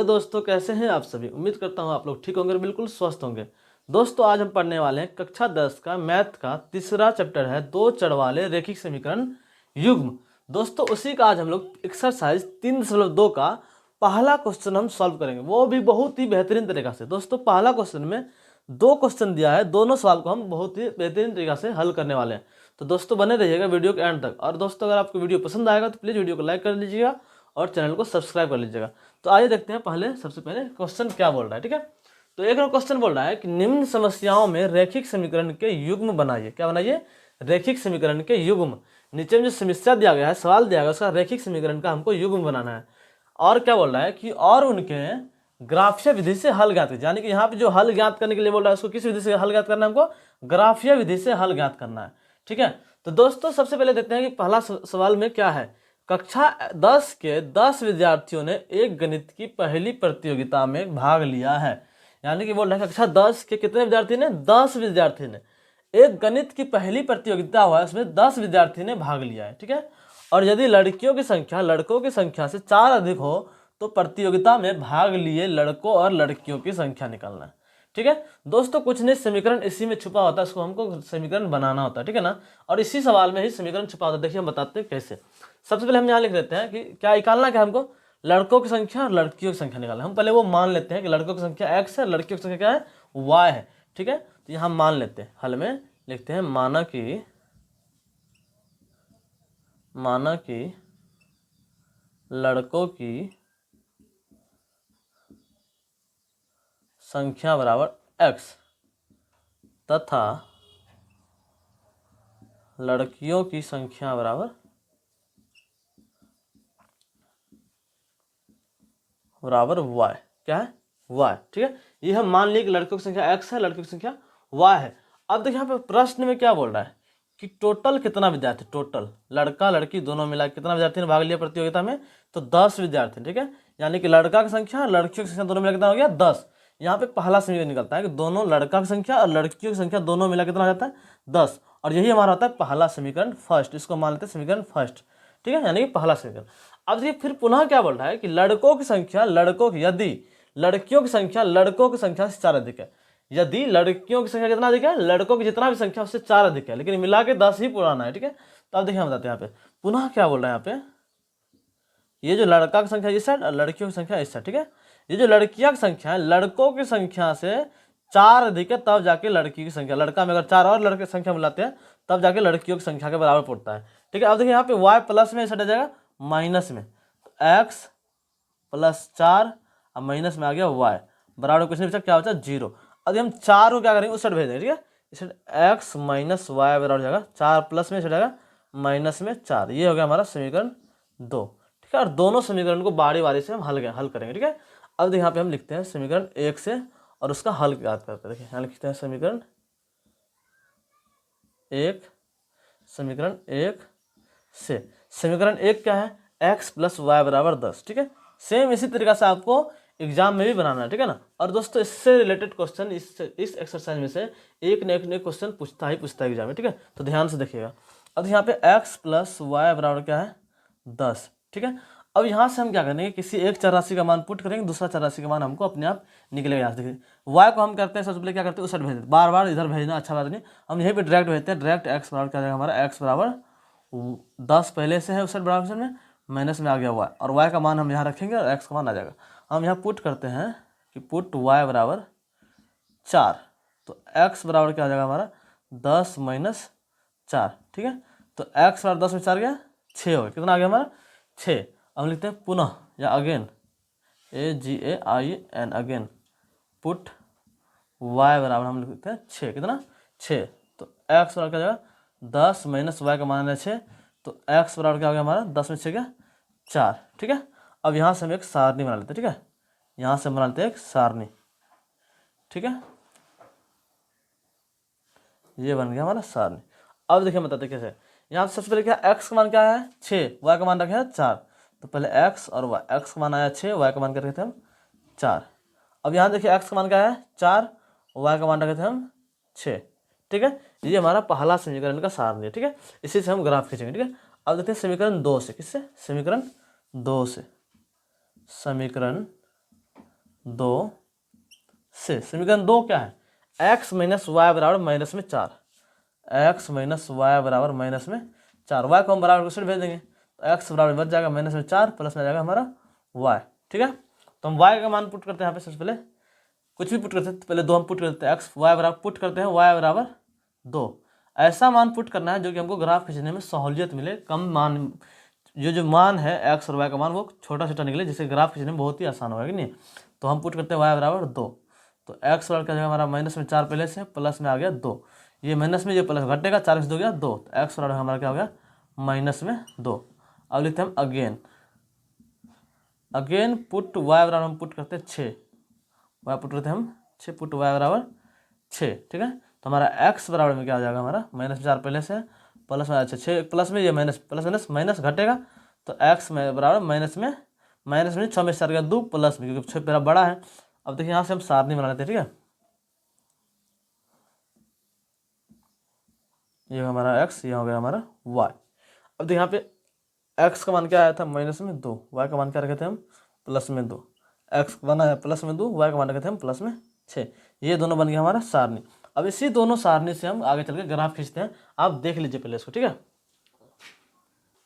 दोस्तों, कैसे हैं आप सभी। उम्मीद करता हूं आप लोग ठीक होंगे, बिल्कुल स्वस्थ होंगे। दोस्तों आज हम पढ़ने वाले हैं कक्षा 10 का मैथ का तीसरा चैप्टर है दो चर वाले रैखिक समीकरण युग्म। दोस्तों उसी का आज हम लोग एक्सरसाइज 3.2 का पहला क्वेश्चन हम सॉल्व करेंगे, वो भी बहुत ही बेहतरीन तरीका से। दोस्तों पहला क्वेश्चन में दो क्वेश्चन दिया है, दोनों सवाल को हम बहुत ही बेहतरीन तरीका से हल करने वाले हैं। तो दोस्तों बने रहिएगा वीडियो के एंड तक। और दोस्तों अगर आपको वीडियो पसंद आएगा तो प्लीज़ वीडियो को लाइक कर लीजिएगा और चैनल को सब्सक्राइब कर लीजिएगा। तो आइए देखते हैं सबसे पहले क्वेश्चन क्या बोल रहा है। ठीक है, तो एक और क्वेश्चन बोल रहा है कि निम्न समस्याओं में रैखिक समीकरण के युग्म बनाइए। क्या बनाइए? रैखिक समीकरण के युग्म। नीचे में जो समस्या दिया गया है, सवाल दिया गया, उसका रैखिक समीकरण का हमको युग्म बनाना है। और क्या बोल रहा है कि और उनके ग्राफीय विधि से हल ज्ञात कीजिए। यानी कि यहाँ पे जो हल ज्ञात करने के लिए बोल रहा है, उसको किस विधि से हल ज्ञात करना है? हमको ग्राफीय विधि से हल ज्ञात करना है। ठीक है, तो दोस्तों सबसे पहले देखते हैं कि पहला सवाल में क्या है। कक्षा 10 के 10 विद्यार्थियों ने एक गणित की पहली प्रतियोगिता में भाग लिया है। यानी कि बोल रहे हैं कक्षा 10 के कितने विद्यार्थी ने? 10 विद्यार्थी ने एक गणित की पहली प्रतियोगिता हुआ है, उसमें 10 विद्यार्थी ने भाग लिया है। ठीक है, और यदि लड़कियों की संख्या लड़कों की संख्या से 4 अधिक हो तो प्रतियोगिता में भाग लिए लड़कों और लड़कियों की संख्या निकालना है। ठीक है दोस्तों, कुछ नहीं, समीकरण इसी में छुपा होता है, इसको हमको समीकरण बनाना होता है। ठीक है ना, और इसी सवाल में ही समीकरण छुपा होता है। देखिए हम बताते हैं कैसे। सबसे पहले हम यहाँ लिख देते हैं कि क्या निकालना, क्या हमको लड़कों की संख्या और लड़कियों की संख्या निकालना। हम पहले वो मान लेते हैं कि लड़कों की संख्या x है, लड़कियों की संख्या क्या है? y है। ठीक है, तो यहाँ मान लेते हैं, हल में लिखते हैं माना कि लड़कों की संख्या बराबर x तथा लड़कियों की संख्या बराबर y। क्या है? y। ठीक है, ये हम मान लिए कि लड़कों की संख्या x है, लड़कियों की संख्या y है। अब देखिए यहाँ पे प्रश्न में क्या बोल रहा है कि टोटल कितना विद्यार्थी, टोटल लड़का लड़की दोनों मिला कितना विद्यार्थी ने भाग लिया प्रतियोगिता में? तो 10 विद्यार्थी। ठीक है, यानी कि लड़का की संख्या लड़कियों की संख्या दोनों मिला कितना हो गया? 10। यहाँ पे पहला समीकरण निकलता है कि दोनों लड़का की संख्या और लड़कियों की संख्या दोनों मिला कितना हो जाता है? 10। और यही हमारा होता है पहला समीकरण, फर्स्ट। इसको मान लेते हैं समीकरण फर्स्ट। ठीक है, यानी कि पहला समीकरण। अब देखिए फिर पुनः क्या बोल रहा है कि लड़कों की संख्या यदि लड़कियों की संख्या से 4 अधिक है। यदि लड़कियों की संख्या कितना अधिक है? लड़कों की जितना भी संख्या उससे 4 अधिक है, लेकिन मिला के 10 ही पुराना है। ठीक है, तो अब देखिए हम बताते हैं यहाँ पे पुनः क्या बोल रहे हैं। यहाँ पे ये जो लड़का की संख्या इस साइड और लड़कियों की संख्या इस साइड। ठीक है, ये जो लड़कियां की संख्या है लड़कों की संख्या से 4 अधिक है, तब जाके लड़की की संख्या, लड़का में अगर 4 और लड़के की संख्या मिलाते हैं तब जाके लड़कियों की संख्या के बराबर पड़ता है। ठीक है, अब देखिए यहाँ पे y प्लस में इस साइड आ जाएगा माइनस में, तो x प्लस 4 और माइनस में आ गया y बराबर कुछ नहीं बचा, क्या बचा? 0। अब हम 4 को क्या करेंगे? उस साइड भेज देंगे। ठीक है, इस साइड x माइनस वाई बराबर हो जाएगा 4 प्लस में जाएगा माइनस में 4। ये हो गया हमारा समीकरण 2। ठीक है, और दोनों समीकरण को बारी बारी से हम हल करेंगे। ठीक है, अब यहाँ पे हम लिखते हैं समीकरण 1 से और उसका हल याद करते हैं। देखिए यहाँ लिखते हैं समीकरण 1 से। समीकरण 1 क्या है? x प्लस वाई बराबर 10। ठीक है, सेम इसी तरीका से आपको एग्जाम में भी बनाना है। ठीक है ना, और दोस्तों इससे रिलेटेड क्वेश्चन इस एक्सरसाइज में से एक न एक क्वेश्चन पूछता है एग्जाम में। ठीक है, तो ध्यान से देखिएगा। अब यहाँ पे x प्लस वाई बराबर क्या है? 10। ठीक है, अब यहाँ से हम क्या करेंगे, किसी एक चर राशि का मान पुट करेंगे, दूसरा चर राशि का मान हमको अपने आप निकलेगा। यहाँ से देखिए y को हम करते हैं सबसे पहले क्या करते हैं, उस साइड भेज देते, बार बार इधर भेजना अच्छा बात नहीं, हम यहीं पे डायरेक्ट भेजते हैं। डायरेक्ट x बराबर क्या जाएगा हमारा? x बराबर 10 पहले से है उस साइड बराबर में, माइनस में आ गया y, और y का मान हम यहाँ रखेंगे और x का मान आ जाएगा। हम यहाँ पुट करते हैं कि पुट y बराबर 4, तो x बराबर क्या आ जाएगा हमारा? 10 माइनस 4। ठीक है, तो x बराबर 10 में 4 गया 6 हो गया, कितना आ गया हमारा? 6। हम लिखते हैं पुनः या again, AGAIN again, put y बराबर हम लिखते हैं 6, कितना? 6। तो x बराबर क्या जाएगा? 10 माइनस y का मान है 6, तो x बराबर क्या हो गया हमारा? 10 में 6 गया 4। ठीक है, अब यहाँ से हम एक सारणी बना लेते हैं। ठीक है, यहाँ से हम बना लेते हैं एक सारणी। ठीक है, ये बन गया हमारा सारणी। अब देखिए बताते कैसे। यहाँ सबसे पहले क्या, x का मान क्या है? 6, y का मान रखे हैं 4, तो पहले x और y, x का मान आया 6, y का मान क्या रखे थे हम? 4। अब यहाँ देखिए x का मान क्या है? 4, y का मान रखे थे हम 6। ठीक है, ये हमारा पहला समीकरण का सारणी है। ठीक है, इसी से हम ग्राफ खींचेंगे। ठीक है, अब देखते हैं समीकरण 2 से। किससे? समीकरण 2 से। समीकरण 2 से। समीकरण 2 क्या है? x माइनस वाई बराबर माइनस में 4, x माइनस वाई बराबर माइनस में 4, y को हम बराबर क्वेश्चन भेज देंगे तो x बराबर बच जाएगा माइनस में 4, प्लस में आ जाएगा हमारा y। ठीक है, तो हम y का मान पुट करते हैं यहाँ पे। सबसे पहले कुछ भी पुट करते हैं, पहले 2 हम पुट करते हैं, x y बराबर पुट करते हैं y बराबर 2। ऐसा मान पुट करना है जो कि हमको ग्राफ खींचने में सहूलियत मिले, कम मान, जो मान है x और y का मान वो छोटा छोटा निकले, जिससे ग्राफ खींचने में बहुत ही आसान होगा कि नहीं। तो हम पुट करते हैं y बराबर 2, तो x बराबर क्या जाएगा हमारा माइनस में 4 पहले से, प्लस में आ गया 2, ये माइनस में ये प्लस घटेगा, 4 से 2 गया 2, तो x बराबर हमारा क्या हो गया माइनस में 2। अब लिखते हैं हम अगेन पुट y बराबर हम पुट करते हैं 6, y पुट करते हैं हम 6, पुट y बराबर 6। ठीक है, तो हमारा x बराबर में क्या हो जाएगा हमारा माइनस 4 पहले से, प्लस में अच्छा 6 प्लस में ये माइनस, प्लस माइनस माइनस घटेगा, तो x में बराबर माइनस में 6 में 4 गया 2, प्लस में क्योंकि 6 मेरा बड़ा है। अब देखिए यहाँ से हम सारणी बना लेते हैं। ठीक है, ये हमारा x, ये हो गया हमारा y। अब देखिए यहाँ पे x का मान क्या आया था माइनस में 2, y का मान क्या रखे थे हम प्लस में 2, x का मान आया प्लस में 2, y का मान रखे थे हम प्लस में 6। ये दोनों बन गया हमारा सारणी। अब इसी दोनों सारणी से हम आगे चल के ग्राफ खींचते हैं, आप देख लीजिए पहले इसको। ठीक है,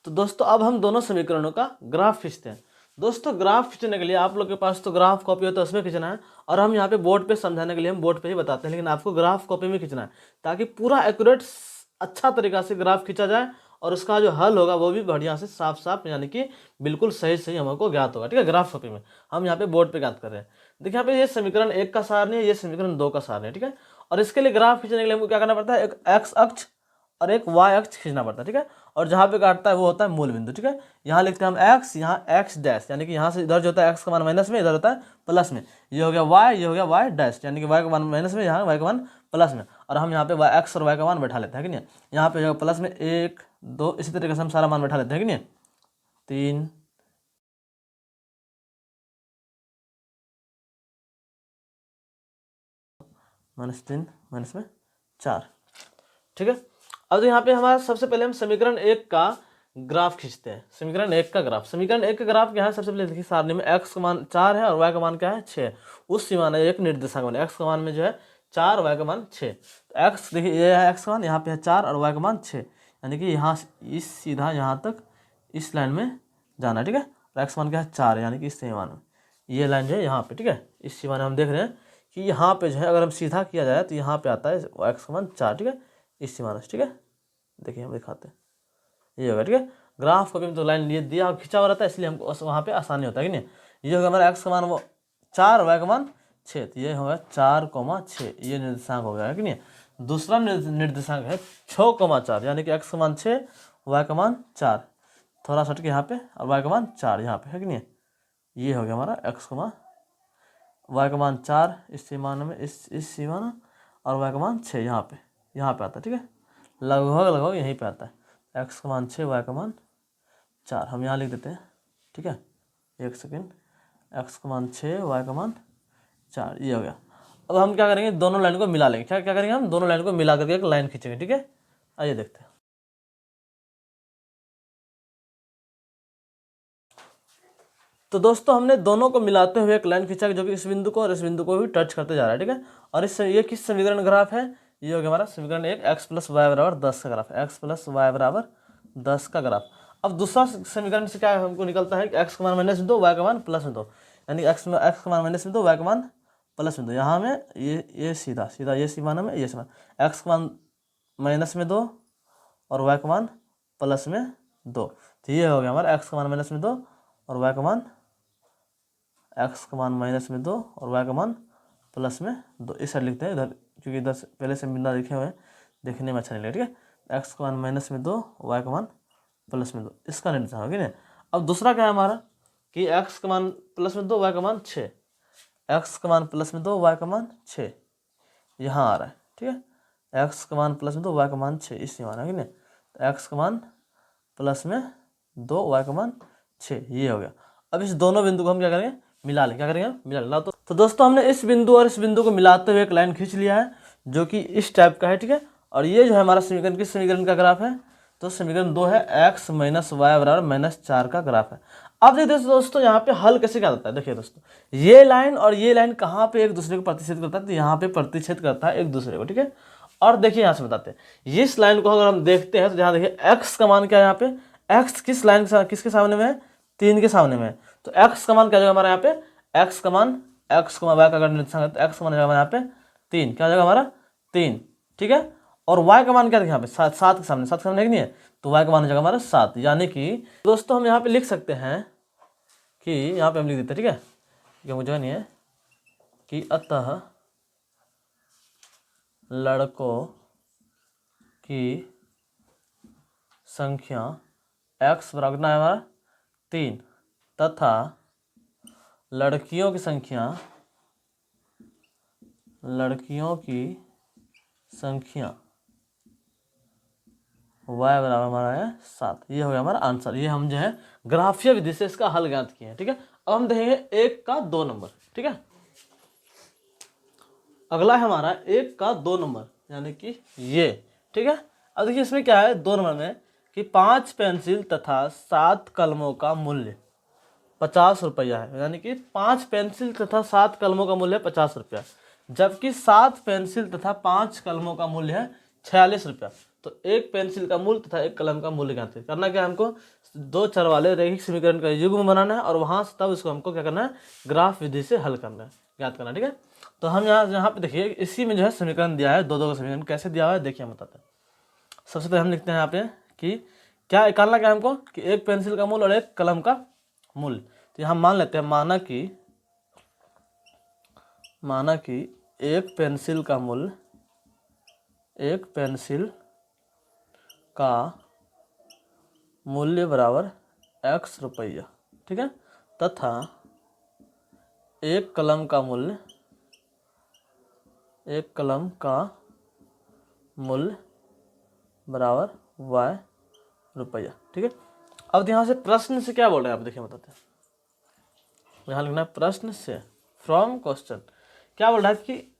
तो दोस्तों अब हम दोनों समीकरणों का ग्राफ खींचते हैं। दोस्तों ग्राफ खींचने के लिए आप लोग के पास तो ग्राफ कॉपी हो तो उसमें खींचना है, और हम यहाँ पे बोर्ड पे समझाने के लिए हम बोर्ड पे ही बताते हैं, लेकिन आपको ग्राफ कॉपी में खींचना है ताकि पूरा एक्यूरेट अच्छा तरीका से ग्राफ खींचा जाए, और उसका जो हल होगा वो भी बढ़िया से साफ साफ यानी कि बिल्कुल सही सही हमको ज्ञात होगा। ठीक है, ग्राफ कॉपी में हम यहाँ पे बोर्ड पे ज्ञात कर रहे हैं। देखिए यहाँ पे ये समीकरण 1 का सारणी है, ये समीकरण 2 का सारणी है। ठीक है, और इसके लिए ग्राफ खींचने के लिए हमको क्या करना पड़ता है, एक एक्स अक्ष और एक वाई अक्ष खींचना पड़ता है। ठीक है, और जहाँ पे काटता है वो होता है मूल बिंदु। ठीक है, यहाँ लिखते हैं हम एक्स, यहाँ एक्स डैश, यानी कि यहाँ से इधर जो होता है एक्स का मान माइनस में, इधर होता है प्लस में, ये हो गया वाई, ये हो गया वाई डैश, यानी कि वाई का मान माइनस में, यहाँ वाई का मान प्लस में, और हम यहाँ पे वाई एक्स और वाई का मान बैठा लेते हैं कि नहीं। यहाँ पे जो प्लस में 1 2, इसी तरीके से हम सारा मान बैठा लेते हैं कि नहीं, 3 -3 माइनस में 4। ठीक है, अब तो यहाँ पे हमारा सबसे पहले हम समीकरण 1 का ग्राफ खींचते हैं। समीकरण 1 का ग्राफ, समीकरण 1 का ग्राफ क्या है, सबसे पहले देखिए सारणी में x का मान 4 है और y का मान क्या है 6, उस सीमा ने एक निर्देशांक बने, x का मान में जो है 4, y का मान 6, तो x देखिए ये है x का मान, यहाँ पे है 4 और y का मान 6, यानी कि यहाँ इस सीधा यहाँ तक इस लाइन में जाना। ठीक है, और x मान क्या है 4, यानी कि इस सीमा में ये लाइन जो है यहाँ पे। ठीक है, इस सीमा में हम देख रहे हैं कि यहाँ पे जो है अगर हम सीधा किया जाए तो यहाँ पे आता है x का मान 4। ठीक है, इस सीमा से। ठीक है, देखिए हम दिखाते हैं, ये होगा। ठीक है, ग्राफ कॉपी में तो लाइन लिए दिया और खिंचा हुआ रहता है, इसलिए हमको वहाँ पे आसानी होता है कि नहीं। ये होगा हमारा x का मान वो 4, y का मान 6, तो ये होगा 4,6, ये निर्देशांक हो गया कि नहीं। दूसरा निर्देशांक है 6,4, यानी कि x का मान 6, y का मान 4, थोड़ा सा यहाँ पे, और y का मान 4 यहाँ पे है कि नहीं। ये हो गया हमारा x का मान, y का मान 4 इस सीमा में, इस सीमा में, और y का मान 6 यहाँ पे आता है। ठीक है, लगभग यहीं पे आता है, x का मान 6, y का मान 4, हम यहाँ लिख देते हैं। ठीक है, एक सेकेंड, x का मान 6, y का मान 4, ये हो गया। अब हम क्या करेंगे, दोनों लाइन को मिला लेंगे। क्या करेंगे, हम दोनों लाइन को मिला करके एक लाइन खींचेंगे। ठीक है, आइए देखते हैं। तो दोस्तों हमने दोनों को मिलाते हुए एक लाइन खींचा जो कि इस बिंदु को और इस बिंदु को भी टच करते जा रहा है। ठीक है, और ये किस समीकरण ग्राफ है, ये हो गया हमारा समीकरण 1, x + y = 10 का ग्राफ, x + y = 10 का ग्राफ। अब दूसरा समीकरण से क्या हमको निकलता है कि x का मान -2, y का मान +2, यानी x का मान -2, y का मान +2। यहाँ में ये सीधा ये सीमा में, ये सीमा, x का मान -2 और y का मान +2, तो ये हो गया हमारा x का मान -2 और y का मान -2 और y का मान +2। इस साइड लिखते हैं इधर, क्योंकि इधर पहले से बिंदा लिखे हुए हैं, देखने में अच्छा नहीं लगेगा। ठीक है, x का मान -2, y का मान +2, इसका निर्देशांक है कि नहीं। अब दूसरा क्या है हमारा कि x का मान +2, y का मान 6, x का मान +2, y का मान 6 यहाँ आ रहा है। ठीक है, x का मान +2, y का मान 6 इस सीमा है कि नहीं, तो x का मान +2, y का मान 6, ये हो गया। अब इस दोनों बिंदु को हम क्या करेंगे, मिला लें। क्या करेंगे, मिला लें। तो दोस्तों हमने इस बिंदु और इस बिंदु को मिलाते हुए एक लाइन खींच लिया है जो कि इस टाइप का है। ठीक है, और ये जो है हमारा समीकरण, किस समीकरण का ग्राफ है, तो समीकरण 2 है, x - y = -4 का ग्राफ है। अब देखिए दोस्तों यहाँ पे हल कैसे क्या होता है। देखिए दोस्तों, ये लाइन और ये लाइन कहाँ पे एक दूसरे को प्रतिच्छेद करता है, तो यहाँ पे प्रतिच्छेद करता है एक दूसरे को, ठीक है। और देखिए यहाँ से बताते हैं, इस लाइन को अगर हम देखते हैं तो यहाँ देखिए एक्स का मान क्या है, यहाँ पे एक्स किस लाइन के किसके सामने में है, 3 के सामने में है। तो एक्स का मान क्या जाएगा हमारा यहाँ पे, एक्स का मान एक्स को वाई का अगर निरीक्षण करें तो एक्स का मान जाएगा यहाँ पे 3, क्या जाएगा हमारा 3, ठीक है। और वाई का मान क्या देखिए यहाँ पे 7 के सामने, 7 के सामने है कि नहीं है, तो वाई का मान हो जाएगा हमारा 7। यानी कि दोस्तों हम यहाँ पे लिख सकते हैं कि यहाँ पे हम लिख देते हैं, ठीक है, क्योंकि मुझे नहीं है कि अतः लड़कों की संख्या x बराबर कितना है हमारा 3 तथा लड़कियों की संख्या y बराबर हमारा है 7। ये हो गया हमारा आंसर। ये हम जो है ग्राफीय विधि से इसका हल ज्ञात किए हैं, ठीक है। अब हम देखेंगे 1 का 2 नंबर, ठीक है। अगला है हमारा 1 का 2 नंबर, यानी कि ये, ठीक है। अब देखिए इसमें क्या है 2 नंबर में कि 5 पेंसिल तथा 7 कलमों का मूल्य 50 रुपया है। यानी कि 5 पेंसिल तथा 7 कलमों का मूल्य है 50 रुपया, जबकि 7 पेंसिल तथा 5 कलमों का मूल्य है 46 रुपया। तो एक पेंसिल का मूल्य तथा एक कलम का मूल्य ज्ञात करना क्या है हमको, 2 चर वाले रैखिक समीकरण का युग्म बनाना है और वहां से तब इसको हमको क्या करना है, ग्राफ विधि से हल करना है, ज्ञात करना है, ठीक है। तो हम यहाँ पे देखिए इसी में जो है समीकरण दिया है, 2 का समीकरण कैसे दिया हुआ है देखिए हम बताते हैं। सबसे पहले हम लिखते हैं यहाँ पे कि क्या निकालना क्या है हमको, कि एक पेंसिल का मूल्य और एक कलम का मूल्य। तो यहाँ मान लेते हैं, माना कि एक पेंसिल का मूल्य बराबर x रुपया, ठीक है, तथा एक कलम का मूल्य बराबर y रुपया, ठीक है। अब यहाँ से प्रश्न से क्या बोल रहे हैं आप देखिए बताते हैं। यहाँ लिखना है प्रश्न से, फ्रॉम क्वेश्चन क्या बोल रहा है कि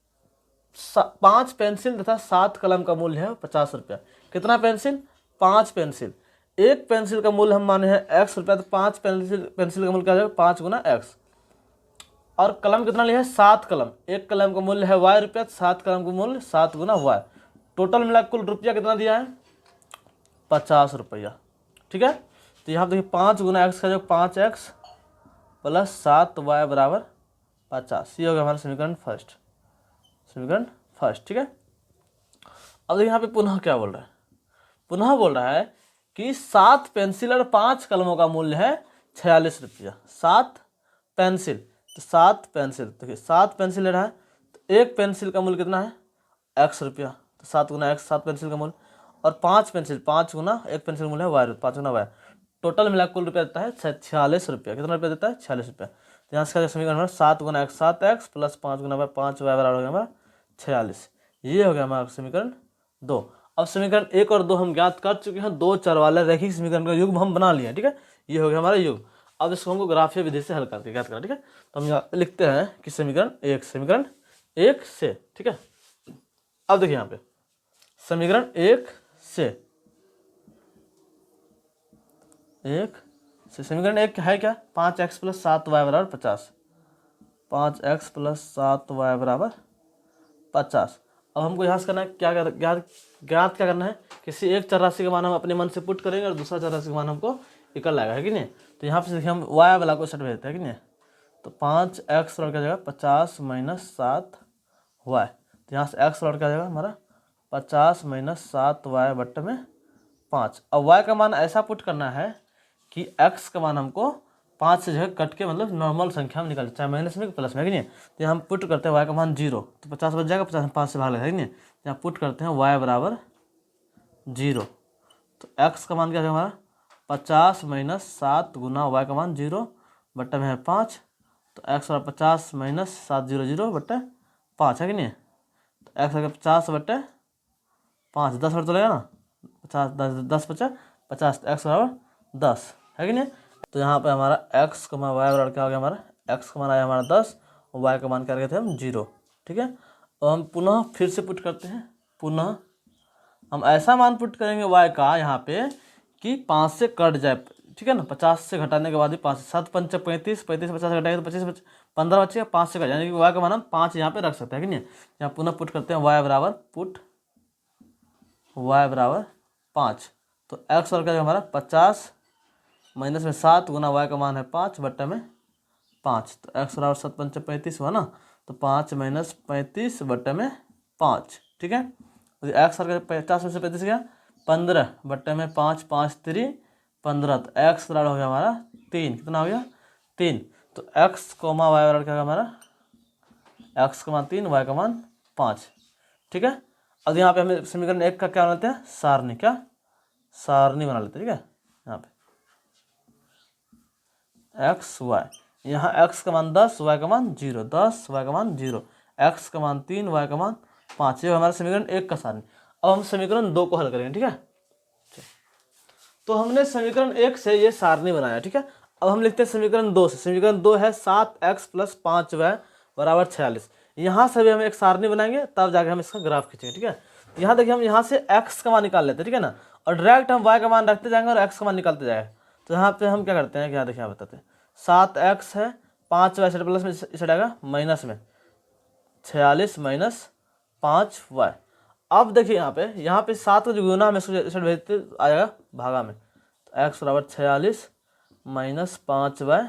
5 पेंसिल तथा 7 कलम का मूल्य है 50 रुपया। कितना पेंसिल, 5 पेंसिल, एक पेंसिल का मूल्य हम माने हैं x रुपया, तो 5 पेंसिल का मूल्य क्या जाएगा 5 गुना x। और कलम कितना लिया है 7 कलम, एक कलम का मूल्य है y रुपया, 7 कलम का मूल्य 7 गुना y। टोटल मिला कुल रुपया कितना दिया है 50 रुपया, ठीक है। तो यहाँ देखिए 5 गुना x का जो 5x प्लस 7y बराबर 50, ये हो गया हमारा समीकरण फर्स्ट, ठीक है। अब देखिए यहाँ पे पुनः क्या बोल रहा है, पुनः बोल रहा है कि 7 पेंसिल और 5 कलमों का मूल्य है 46 रुपया। 7 पेंसिल, तो 7 पेंसिल देखिए 7 पेंसिल ले रहा है, तो एक पेंसिल का मूल्य कितना है x रुपया, तो 7 गुना x 7 पेंसिल का मूल्य, और 5 पेंसिल 5 गुना एक पेंसिल का मूल्य है y, 5 गुना y। टोटल मिला कुल रुपया देता है 46 रुपया। कितना रुपया देता है 46 रुपया। तो यहाँ से समीकरण हमारा 7 गुना x 7x प्लस 5 गुना y 5y बराबर हो गया हमारा 46। ये हो गया हमारा समीकरण 2। अब समीकरण 1 और 2 हम ज्ञात कर चुके हैं, 2 चर वाले रैखिक समीकरण का युग्म हम बना लिए, ठीक है। ये हो गया हमारा युग्म। अब इसको हमको ग्राफीय विधि से हल करके ज्ञात करना, ठीक है। तो हम यहाँ लिखते हैं कि समीकरण 1 से, ठीक है। अब देखिए यहाँ पे समीकरण 1 से समीकरण 1 है क्या, 5x प्लस 7y बराबर 50, 5x प्लस 7y बराबर 50। अब हमको यहाँ से करना है क्या, ज्ञात क्या करना है, किसी एक चर राशि का मान हम अपने मन से पुट करेंगे और दूसरा चर राशि का मान हमको निकल आएगा, है कि नहीं। तो यहाँ पे देखिए हम y वाला को सेट भेजते हैं कि नहीं, तो 5x लौट का जाएगा 50 माइनस 7y, तो यहाँ से x लौट का जाएगा हमारा 50 माइनस 7y बट्टे में 5। अब y का मान ऐसा पुट करना है कि x का मान हमको 5 से जो है कट के मतलब नॉर्मल संख्या में निकल, चाहे माइनस में प्लस में, कि नहीं। तो यहाँ हम पुट करते हैं y का मान 0, तो 50 बच जाएगा, 50 में 5 से भाग लगेगा, कि नहीं। तो यहाँ पुट करते हैं y बराबर 0, तो x का मान क्या है हमारा 50 माइनस 7 गुना y का मान 0 बट्टे में है 5, तो x बराबर 50 माइनस 7 0 0 बट्टे 5 है कि नहीं। तो x अगर 50 बट्टे 5 10 बटे तो लगेगा ना, 50 10 50 50, तो x बराबर 10 है कि नहीं। तो यहाँ पे हमारा x का मान y बराबर क्या हो गया, हमारा x का मान आया हमारा 10 और y का मान क्या रखे थे हम 0, ठीक है। तो हम पुनः फिर से पुट करते हैं, पुनः हम ऐसा मान पुट करेंगे y का यहाँ पे कि 5 से कट जाए, ठीक है ना, 50 से घटाने के बाद ही 5, 7 पंच 35, 35 50 घटाएंगे तो 25 15 बचेगा, 5 से घटा, यानी कि y का मान हम 5 यहाँ पे रख सकते हैं कि नहीं। यहाँ पुनः पुट करते हैं y बराबर पुट y बराबर 5, तो x और का हमारा 50 माइनस में 7 गुना y का मान है 5 बट्टे में 5, तो x बराबर 7 पंच 35 हुआ ना, तो 5 माइनस 35 बट्टे में 5, ठीक है। तो x और 50 में से 35 गया 15 बट्टे में 5, 5 3 15, तो x बराबर हो गया हमारा 3, कितना हो गया 3, तो x कोमा y बराबर क्या होगा हमारा x का मान 3 y का मान 5, ठीक है। अब यहाँ पे हमें समीकरण 1 का क्या बनाते हैं, सारणी, क्या सारणी बना लेते हैं, ठीक है। यहाँ पे x y, यहाँ x का मान 10 y का मान 0, 10 y का मान 0, x का मान 3 y का मान 5, ये हमारा समीकरण 1 का सारणी। अब हम समीकरण 2 को हल करेंगे, ठीक है। तो हमने समीकरण 1 से ये सारणी बनाया, ठीक है। अब हम लिखते हैं समीकरण 2 से। समीकरण 2 है 7x + 5y बराबर 46। यहाँ से भी हम एक सारणी बनाएंगे, तब जाके हम इसका ग्राफ खींचेंगे, ठीक है। तो यहाँ देखिए हम यहाँ से x का मान निकाल लेते हैं, ठीक है ना, और डायरेक्ट हम y का मान रखते जाएंगे और x का मान निकालते जाएंगे। तो यहाँ पे हम क्या करते हैं, क्या देखिए यहाँ बताते हैं, 7x है 5y से प्लस में इस आएगा माइनस में 46 माइनस 5y। अब देखिए यहाँ पे 7 का जो गुना हम इसको भेजते आएगा भागा में, तो x बराबर 46 माइनस 5y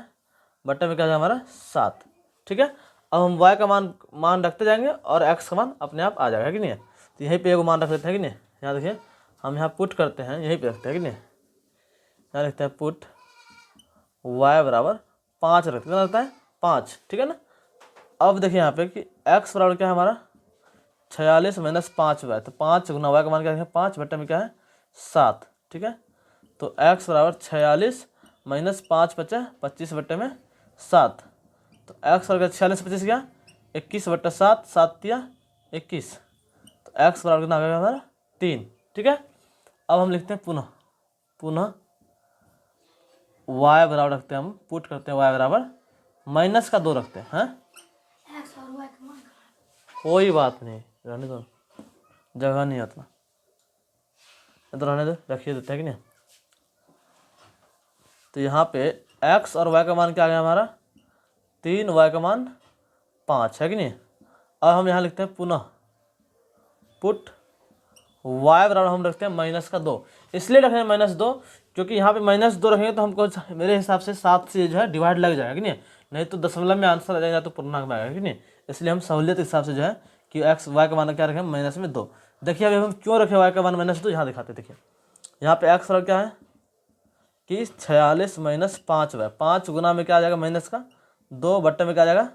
बटे में क्या है हमारा 7, ठीक है। अब हम y का मान रखते जाएंगे और x का मान अपने आप आ जाएगा कि नहीं। तो यहीं पे एक मान रख लेते हैं कि नहीं, यहाँ देखिए हम यहाँ पुट करते हैं, यहीं पे रखते हैं कि नहीं, यहाँ लिखते हैं पुट y बराबर 5 रखते हैं, कितना रहता है 5, ठीक है ना। अब देखिए यहाँ पे कि x बराबर क्या है हमारा 46 माइनस 5y, तो 5 गुना y का मान क्या है 5 बटे में क्या है 7, ठीक है। तो x बराबर 46 माइनस 5 बचा 25 बटे में 7, तो x बराबर 46 25 गया 21 बटे 7, 7 दिया 21, तो x बराबर कितना आ गया हमारा 3, ठीक है। अब हम लिखते हैं पुनः y बराबर रखते हैं, हम पुट करते हैं y बराबर माइनस का 2 रखते हैं, कोई बात नहीं, रहने दो, जगह नहीं आता तो रहने दो, रखिए देते हैं कि नहीं। तो यहाँ पे x और y का मान क्या आ गया हमारा 3, y का मान 5 है कि नहीं। अब हम यहाँ लिखते हैं पुनः पुट y बराबर हम रखते हैं माइनस का 2, इसलिए रखें -2 क्योंकि यहाँ पे -2 रखेंगे तो हमको मेरे हिसाब से 7 से जो है डिवाइड लग जाएगा कि नहीं तो दशमलव में आंसर आ जाएगा तो पूर्णांक में आएगा कि नहीं। इसलिए हम सहूलियत के हिसाब से जो है कि y का मान क्या रखें -2। देखिए अभी हम क्यों रखें y का मान -2, यहाँ दिखाते देखिए। यहाँ पे x बराबर क्या है कि 46 माइनस 5y, 5 गुना में क्या आ जाएगा माइनस का 2 बट्टे में क्या आ जाएगा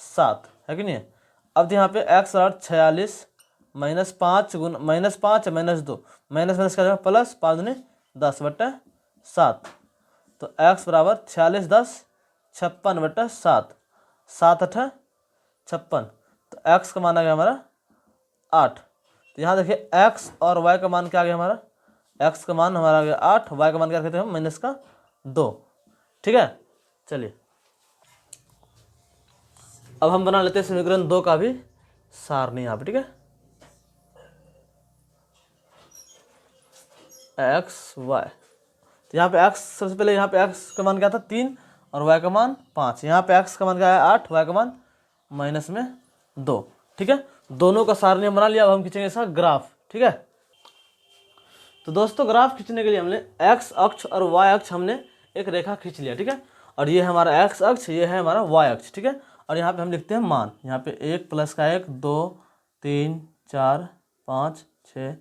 7, है कि नहीं। अब यहाँ पे x बराबर 46 माइनस 5 गुना -5 है -2, माइनस क्या जाएगा प्लस 5 दूनी 10 बट्टे 7, तो x बराबर 46 10 56 बट्टे 7, 7 8 56, तो x का मान आ गया हमारा 8। तो यहाँ देखिए x और y का मान क्या आ गया हमारा, x का मान हमारा आ गया 8, y का मान क्या रखते हैं हम माइनस का 2, ठीक है। चलिए अब हम बना लेते हैं समीकरण 2 का भी सारणी यहाँ पे, ठीक है। x y, तो यहाँ पे x सबसे पहले यहाँ पे x का मान क्या था 3 और y का मान 5, यहाँ पे x का मान क्या है 8, y का मान माइनस में 2, ठीक है। दोनों का सारणी हम बना लिया। अब हम खींचेंगे इसका ग्राफ, ठीक है। तो दोस्तों ग्राफ खींचने के लिए हमने x अक्ष और y अक्ष हमने एक रेखा खींच लिया, ठीक है। और ये है हमारा x अक्ष, ये है हमारा y अक्ष, ठीक है। और यहाँ पे हम लिखते हैं मान, यहाँ पे 1 प्लस का 1 2 3 4 5 6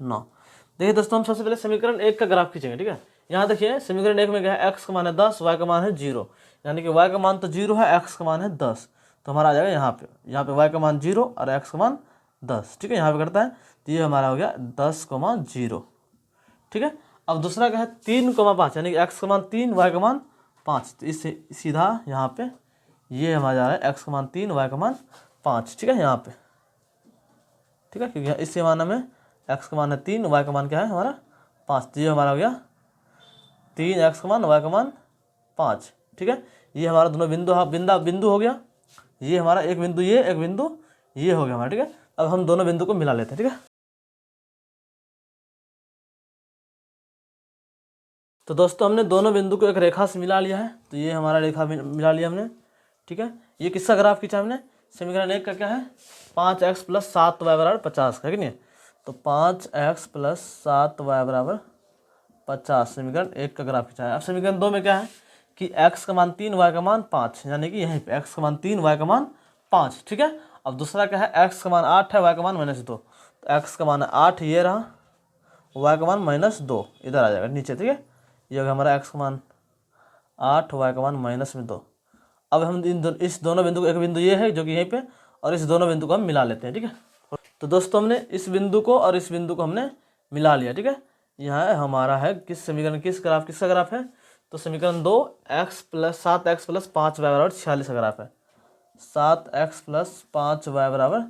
9। देखिए दोस्तों हम सबसे पहले समीकरण 1 का ग्राफ खींचेंगे, ठीक है। यहाँ देखिए समीकरण 1 में क्या है, x का मान है 10, y का मान है 0, यानी कि y का मान तो 0 है, x का मान है 10, तो हमारा आ जाएगा यहाँ पे y का मान 0 और x का मान 10, ठीक है। यहाँ पे करता है तो ये हमारा हो गया 10,0, ठीक है। अब दूसरा क्या है 3,5, यानी कि x का मान 3, y का मान 5, तो इससे सीधा यहाँ पे ये हमारा जा रहा है x का मान 3, y का मान 5, ठीक है यहाँ पे, ठीक है। क्योंकि इससे माना में x का मान है 3, y का मान क्या है हमारा 5, तो ये हमारा हो गया 3x का मान y का मान 5, ठीक है। ये हमारा दोनों बिंदु हो गया, ये हमारा एक बिंदु ये हो गया हमारा, ठीक है। अब हम दोनों बिंदु को मिला लेते हैं, ठीक है। तो दोस्तों हमने दोनों बिंदु को एक रेखा से मिला लिया है। तो ये हमारा रेखा मिला लिया हमने, ठीक है। ये किसका ग्राफ खींचा हमने? समीकरण 1 का क्या है? 5x + 7y = 50 है कि नहीं। तो 5x + 7y = 50 समीकरण 1 का ग्राफ खींचा है। अब समीकरण 2 में क्या है कि x का मान 3 y का मान 5, यानी कि यहीं पे x का मान 3 y का मान 5, ठीक है। अब दूसरा क्या है? x का मान 8 है, y का मान -2। तो x का मान 8 ये रहा, y का मान -2 इधर आ जाएगा नीचे, ठीक है। ये होगा हमारा x का मान 8, y का मान -2। अब हम इस दोनों बिंदु को, एक बिंदु ये है जो कि यहीं पे, और इस दोनों बिंदु को हम मिला लेते हैं, ठीक है। तो दोस्तों हमने इस बिंदु को और इस बिंदु को हमने मिला लिया, ठीक है। यहाँ हमारा है किस समीकरण, किसका ग्राफ है? तो समीकरण 2 7x + 5y = 46 का ग्राफ है। 7x + 5y =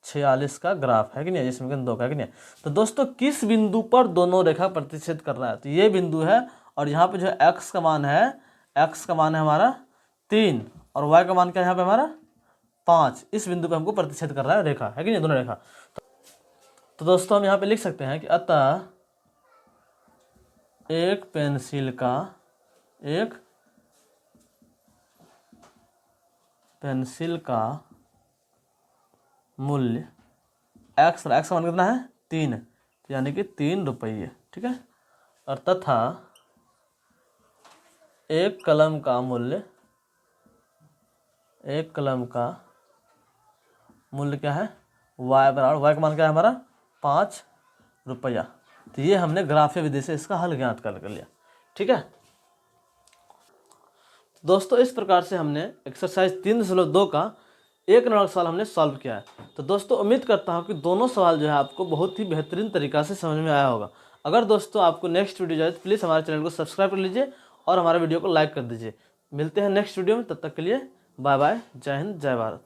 46 का ग्राफ है कि नहीं, ये समीकरण 2 का है कि नहीं। तो दोस्तों किस बिंदु पर दोनों रेखा प्रतिच्छेद कर रहा है? तो ये बिंदु है, और यहाँ पे जो x का मान है, x का मान है हमारा 3 और y का मान क्या है यहाँ पे हमारा 5। इस बिंदु पे हमको प्रतिच्छेद कर रहा है रेखा, है कि नहीं, दोनों रेखा। तो दोस्तों हम यहाँ पे लिख सकते हैं कि अतः एक पेंसिल का मूल्य x का मान कितना है? 3, यानी कि 3 रुपये, ठीक है। और तथा एक कलम का मूल्य क्या है? y का मान क्या है हमारा? 5 रुपया। तो ये हमने ग्राफीय विधि से इसका हल ज्ञात कर लिया, ठीक है। दोस्तों इस प्रकार से हमने एक्सरसाइज 3.2 का 1 नंबर सवाल हमने सॉल्व किया है। तो दोस्तों उम्मीद करता हूँ कि दोनों सवाल जो है आपको बहुत ही बेहतरीन तरीक़ा से समझ में आया होगा। अगर दोस्तों आपको नेक्स्ट वीडियो चाहिए तो प्लीज़ हमारे चैनल को सब्सक्राइब कर लीजिए और हमारे वीडियो को लाइक कर दीजिए। मिलते हैं नेक्स्ट वीडियो में, तब तक के लिए बाय बाय, जय हिंद, जय भारत।